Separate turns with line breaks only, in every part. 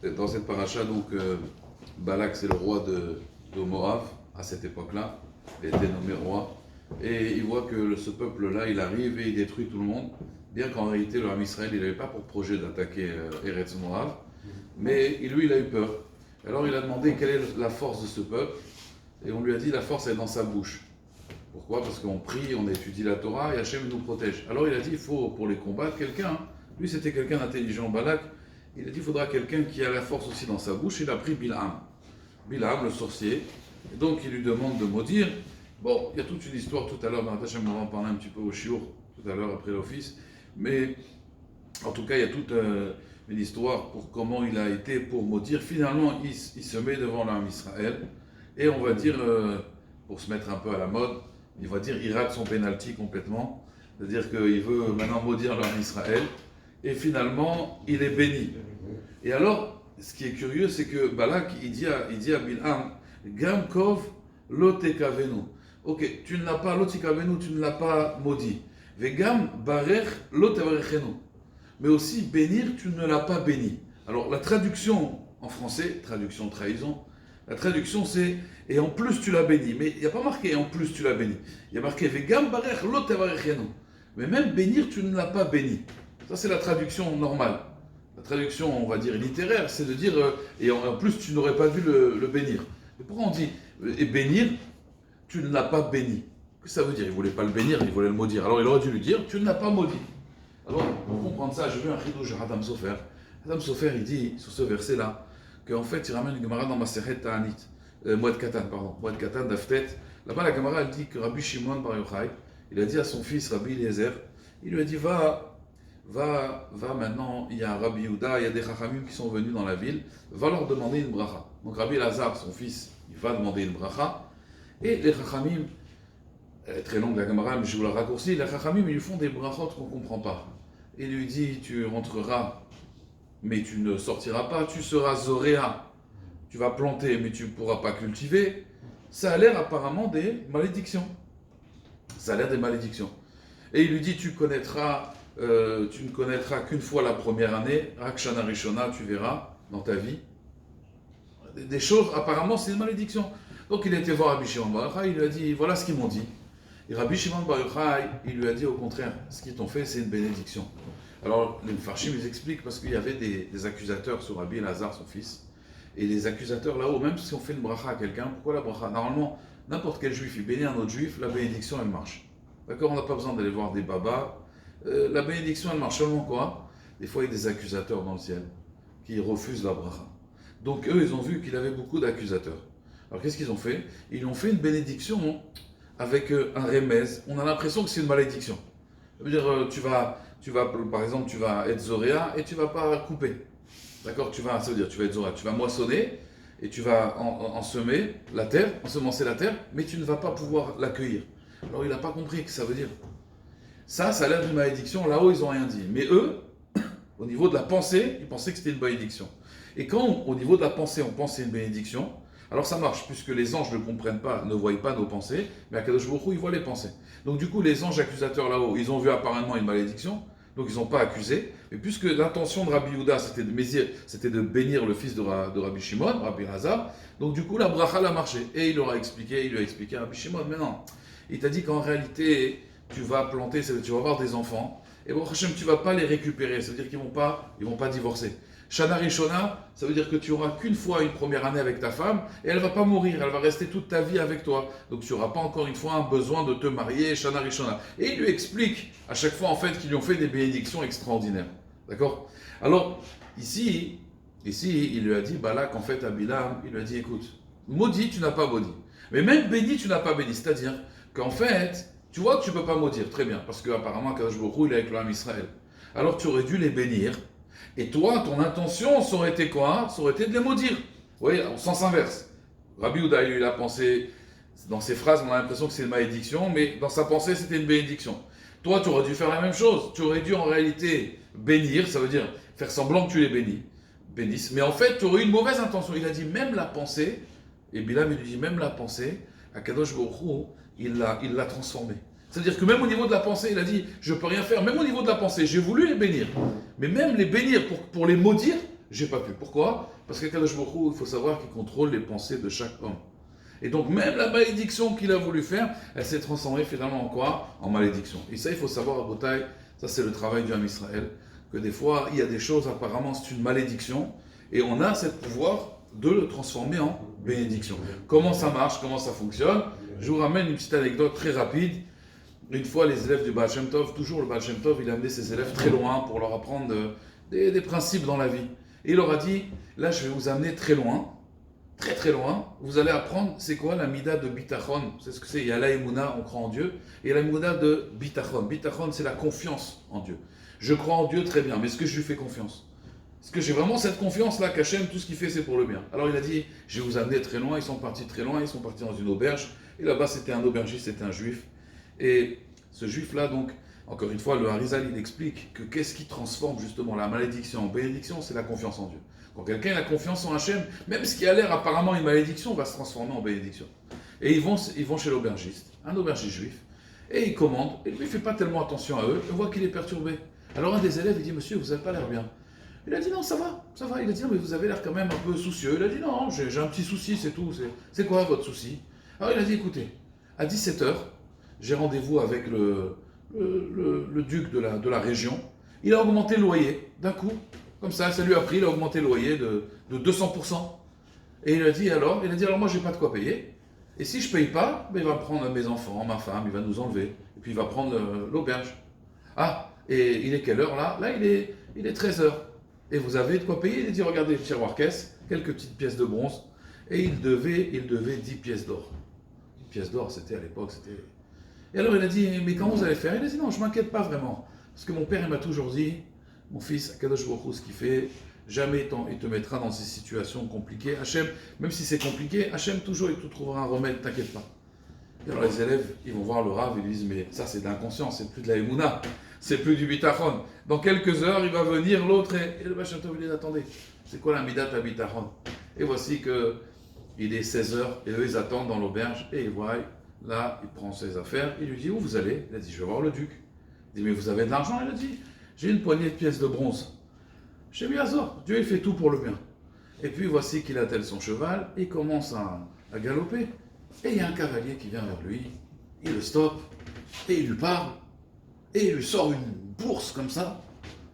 dans cette paracha, donc, Balak, c'est le roi de Moab, à cette époque-là. Il a été nommé roi. Et il voit que ce peuple-là, il arrive et il détruit tout le monde. Bien qu'en réalité, le Ham Israël, il n'avait pas pour projet d'attaquer Eretz Moab. Mais lui, il a eu peur. Alors il a demandé quelle est la force de ce peuple. Et on lui a dit, la force est dans sa bouche. Pourquoi? Parce qu'on prie, on étudie la Torah et Hachem nous protège. Alors il a dit, il faut pour les combattre quelqu'un. Lui, c'était quelqu'un d'intelligent, Balak. Il a dit, il faudra quelqu'un qui a la force aussi dans sa bouche. Il a pris Bilham. Bilham, le sorcier. Et donc il lui demande de maudire. Bon, il y a toute une histoire tout à l'heure. Hachem va en parler un petit peu au Shiur tout à l'heure après l'office. Mais en tout cas, il y a toute une histoire pour comment il a été pour maudire. Finalement, il se met devant l'âme Israël. Et on va dire, pour se mettre un peu à la mode, il va dire il rate son penalty complètement. C'est-à-dire qu'il veut maintenant maudire l'âme Israël. Et finalement, il est béni. Et alors, ce qui est curieux, c'est que Balak, il dit à Bilham, Gam kov lo tekavenu. Ok, tu ne l'as pas, lo tekavenu, tu ne l'as pas maudit. Vegam barech lo tevarechenu. Mais aussi, bénir, tu ne l'as pas béni. Alors, la traduction en français, traduction trahison, la traduction c'est et en plus tu l'as béni. Mais il n'y a pas marqué en plus tu l'as béni. Il y a marqué Vegam barech lo tevarechenu. Mais même bénir, tu ne l'as pas béni. Ça, c'est la traduction normale. La traduction, on va dire, littéraire, c'est de dire et en plus, tu n'aurais pas dû le bénir. Et pourquoi on dit et bénir, tu ne l'as pas béni? Qu'est-ce que ça veut dire? Il ne voulait pas le bénir, il voulait le maudire. Alors, il aurait dû lui dire, tu ne l'as pas maudit. Alors, pour comprendre ça, j'ai vu un chidouche de Adam Sofer. Adam Sofer, il dit, sur ce verset-là, qu'en fait, il ramène une Gemara dans Maseret Ta'anit, Moed Katan, pardon, Moed Katan d'Aftet. Là-bas, la Gemara, elle dit que Rabbi Shimon Bar Yochai, il a dit à son fils, Rabbi Eliezer, il lui a dit, va maintenant, il y a Rabbi Yehuda, il y a des Chachamim qui sont venus dans la ville, va leur demander une bracha. Donc Rabbi Elazar, son fils, il va demander une bracha, et les Chachamim, elle est très longue la Gemara, mais je vous la raccourcis, les Chachamim, ils lui font des brachot qu'on ne comprend pas. Il lui dit, tu rentreras, mais tu ne sortiras pas, tu seras zoréa, tu vas planter, mais tu ne pourras pas cultiver. Ça a l'air apparemment des malédictions. Ça a l'air des malédictions. Et il lui dit, tu ne connaîtras qu'une fois la première année, Rakshana Rishona, tu verras dans ta vie. Des choses, apparemment, c'est une malédiction. Donc il était voir Rabbi Shimon Bar Yochai, il lui a dit, voilà ce qu'ils m'ont dit. Et Rabbi Shimon Bar Yochai, il lui a dit au contraire, ce qu'ils t'ont fait, c'est une bénédiction. Alors les Mfarshim, ils expliquent parce qu'il y avait des accusateurs sur Rabbi Elazar, son fils. Et les accusateurs là-haut, même si on fait une bracha à quelqu'un, pourquoi la bracha? Normalement, n'importe quel juif, il bénit un autre juif, la bénédiction, elle marche. D'accord? On n'a pas besoin d'aller voir des babas. La bénédiction, elle marche seulement quoi? Des fois, il y a des accusateurs dans le ciel qui refusent la bracha. Donc eux, ils ont vu qu'il avait beaucoup d'accusateurs. Alors qu'est-ce qu'ils ont fait? Ils ont fait une bénédiction avec un remez. On a l'impression que c'est une malédiction. Ça veut dire, par exemple, tu vas être zoréa et tu ne vas pas couper. D'accord? Ça veut dire, tu vas être zoréa, tu vas moissonner et tu vas ensemencer la terre, mais tu ne vas pas pouvoir l'accueillir. Alors il n'a pas compris ce que ça veut dire. Ça a l'air d'une malédiction, là-haut ils n'ont rien dit. Mais eux, au niveau de la pensée, ils pensaient que c'était une bénédiction. Et quand au niveau de la pensée, on pense que c'est une bénédiction, alors ça marche, puisque les anges ne comprennent pas, ne voient pas nos pensées, mais Akadosh Baruch Hu, il voit les pensées. Donc du coup, les anges accusateurs là-haut, ils ont vu apparemment une malédiction, donc ils n'ont pas accusé. Mais puisque l'intention de Rabbi Yehuda, c'était de bénir le fils de Rabbi Shimon, Rabbi Elazar, donc du coup, la bracha a marché. Et il lui a expliqué à Rabbi Shimon, mais non, il t'a dit qu'en réalité, tu vas planter, tu vas avoir des enfants, et bon, Hachem, tu ne vas pas les récupérer, ça veut dire qu'ils ne vont pas divorcer. Shana Rishona, ça veut dire que tu n'auras qu'une fois une première année avec ta femme, et elle ne va pas mourir, elle va rester toute ta vie avec toi. Donc tu n'auras pas encore une fois un besoin de te marier, Shana Rishona. Et il lui explique à chaque fois en fait qu'ils lui ont fait des bénédictions extraordinaires. D'accord? Alors, ici, il lui a dit, Balak, en fait, à Bilam, il lui a dit, écoute, maudit, tu n'as pas maudit. Mais même béni, tu n'as pas béni. C'est-à-dire qu'en fait, tu vois que tu ne peux pas maudire, très bien, parce qu'apparemment, Kadosh Baruch Hu, il est avec l'âme Israël. Alors tu aurais dû les bénir, et toi, ton intention, ça aurait été quoi? Ça aurait été de les maudire. Vous voyez, en sens inverse. Rabbi Yehuda, il a pensé, dans ses phrases, on a l'impression que c'est une malédiction, mais dans sa pensée, c'était une bénédiction. Toi, tu aurais dû faire la même chose. Tu aurais dû en réalité bénir, ça veut dire faire semblant que tu les bénisses. Mais en fait, tu aurais eu une mauvaise intention. Il a dit même la pensée, et Bilam, il lui dit même la pensée, Akadosh Baruch Hu, il l'a transformée. C'est-à-dire que même au niveau de la pensée, il a dit, je ne peux rien faire. Même au niveau de la pensée, j'ai voulu les bénir. Mais même les bénir pour les maudire, j'ai pas pu. Pourquoi? Parce qu'Akadosh Baruch Hu, il faut savoir qu'il contrôle les pensées de chaque homme. Et donc même la malédiction qu'il a voulu faire, elle s'est transformée finalement en quoi? En malédiction. Et ça, il faut savoir à Botaï, ça c'est le travail du Ham Israël, que des fois, il y a des choses, apparemment c'est une malédiction, et on a ce pouvoir de le transformer en bénédiction. Comment ça marche? Comment ça fonctionne? Je vous ramène une petite anecdote très rapide. Une fois, les élèves du Baal Shem Tov, toujours le Baal Shem Tov, il a amené ses élèves très loin pour leur apprendre des principes dans la vie. Et il leur a dit, là je vais vous amener très loin, très très loin, vous allez apprendre c'est quoi la mida de bitachon, c'est ce que c'est, il y a la emuna, on croit en Dieu, et la emuna de bitachon. Bitachon c'est la confiance en Dieu. Je crois en Dieu très bien, mais est-ce que je lui fais confiance? Est-ce que j'ai vraiment cette confiance-là qu'Hachem, tout ce qu'il fait c'est pour le bien? Alors il a dit, je vais vous amener très loin, ils sont partis très loin, ils sont partis dans une auberge, et là-bas c'était un aubergiste, c'était un juif, et ce juif-là donc, encore une fois, le Harizal il explique que qu'est-ce qui transforme justement la malédiction en bénédiction, c'est la confiance en Dieu. Quand quelqu'un a confiance en Hachem, même ce qui a l'air apparemment une malédiction va se transformer en bénédiction. Et ils vont chez l'aubergiste, un aubergiste juif, et il commande, et lui il ne fait pas tellement attention à eux, on voit qu'il est perturbé. Alors un des élèves il dit, monsieur, vous n'avez pas l'air bien. Il a dit, non, ça va, ça va. Il a dit, non, mais vous avez l'air quand même un peu soucieux. Il a dit, non, j'ai un petit souci, c'est tout. C'est quoi votre souci? Alors il a dit, écoutez, à 17h, j'ai rendez-vous avec le duc de la région. Il a augmenté le loyer d'un coup. Comme ça lui a pris, il a augmenté le loyer de 200%. Et il a dit, alors moi, je n'ai pas de quoi payer. Et si je ne paye pas, ben, il va prendre mes enfants, ma femme, il va nous enlever. Et puis il va prendre l'auberge. Ah, et il est quelle heure là? Là, il est 13h. Et vous avez de quoi payer? Il a dit, regardez le tiroir caisse, quelques petites pièces de bronze. Et il devait 10 pièces d'or. 10 pièces d'or, c'était à l'époque, c'était... Et alors il a dit, mais comment vous allez faire? Il a dit, non, je ne m'inquiète pas vraiment. Parce que mon père, il m'a toujours dit, mon fils, Akadosh Baruch Hu, ce qu'il fait, jamais il te mettra dans ces situations compliquées. Hachem, même si c'est compliqué, Hachem, toujours, il te trouvera un remède, t'inquiète pas. Et alors les élèves, ils vont voir le Rav et lui disent, mais ça c'est de l'inconscient, c'est plus de la Emouna, c'est plus du bitachon. Dans quelques heures, il va venir l'autre et le Baal Shem Tov lui dit, attendez, c'est quoi la midat à bitachon? Et voici que il est 16h et eux ils attendent dans l'auberge et ils voient, là il prend ses affaires, il lui dit, où vous allez? Il a dit, je vais voir le duc. Il dit, mais vous avez de l'argent? Il a dit, j'ai une poignée de pièces de bronze. J'ai mis Azor, Dieu il fait tout pour le bien. Et puis voici qu'il attelle son cheval et il commence à galoper. Et il y a un cavalier qui vient vers lui, il le stoppe, et il lui parle, et il lui sort une bourse comme ça,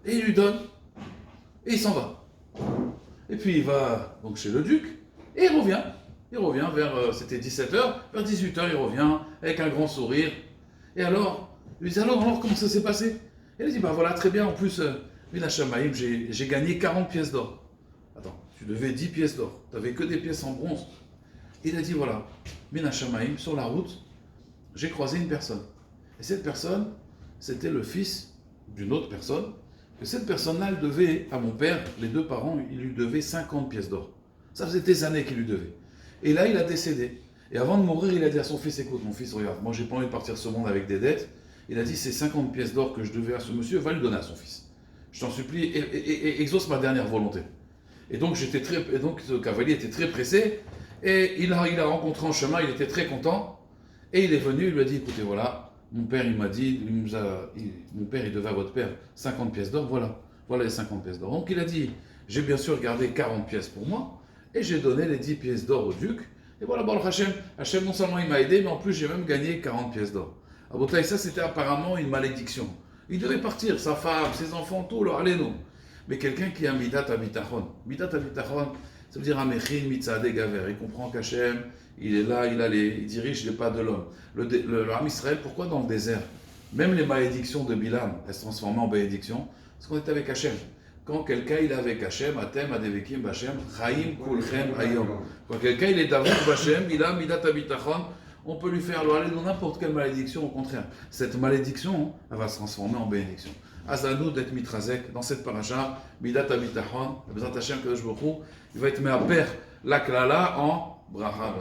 et il lui donne, et il s'en va. Et puis il va donc chez le duc, et il revient vers, c'était 17h, vers 18h il revient, avec un grand sourire. Et alors, il lui dit, alors comment ça s'est passé? Et il dit, bah voilà, très bien, en plus, Mina Shamaïm, j'ai gagné 40 pièces d'or. Attends, tu devais 10 pièces d'or, tu n'avais que des pièces en bronze. Il a dit, voilà, Mina Shamaïm, sur la route, j'ai croisé une personne. Et cette personne, c'était le fils d'une autre personne. Et cette personne-là, elle devait à mon père, les deux parents, il lui devait 50 pièces d'or. Ça faisait des années qu'il lui devait. Et là, il a décédé. Et avant de mourir, il a dit à son fils, écoute, mon fils, regarde, moi, j'ai pas envie de partir ce monde avec des dettes. Il a dit, ces 50 pièces d'or que je devais à ce monsieur, va lui donner à son fils. Je t'en supplie, et exauce ma dernière volonté. Et donc, ce cavalier était très pressé. Et il a rencontré en chemin, il était très content. Et il est venu, il lui a dit, écoutez, voilà, mon père, il m'a dit, mon père, il devait à votre père 50 pièces d'or, voilà les 50 pièces d'or. Donc il a dit, j'ai bien sûr gardé 40 pièces pour moi, et j'ai donné les 10 pièces d'or au duc. Et voilà, bon, Hachem, non seulement il m'a aidé, mais en plus j'ai même gagné 40 pièces d'or. À Botaï, ça c'était apparemment une malédiction. Il devait partir, sa femme, ses enfants, tout, leur allez nous. Mais quelqu'un qui a midat abitachon, ça veut dire Amechin mitzadeh gaver. Il comprend qu'Hachem, il est là, il dirige les pas de l'homme. Le Ham Israël, pourquoi dans le désert? Même les malédictions de Bilam, elles se transformaient en bénédictions, parce qu'on est avec Hachem. Quand quelqu'un il est avec Hachem, Atem, Adevekim, Bachem, Chaim, Kulchem, Hayom. Quand quelqu'un il est d'avant Bachem, il a midat abitachon, on peut lui faire aller dans n'importe quelle malédiction, au contraire. Cette malédiction, elle va se transformer en bénédiction. Azanou d'être mitrazek dans cette paracha, midat abitachon, Bezrat Hashem Kadosh Baruch Hu, il va être mis à père la klala en bracha.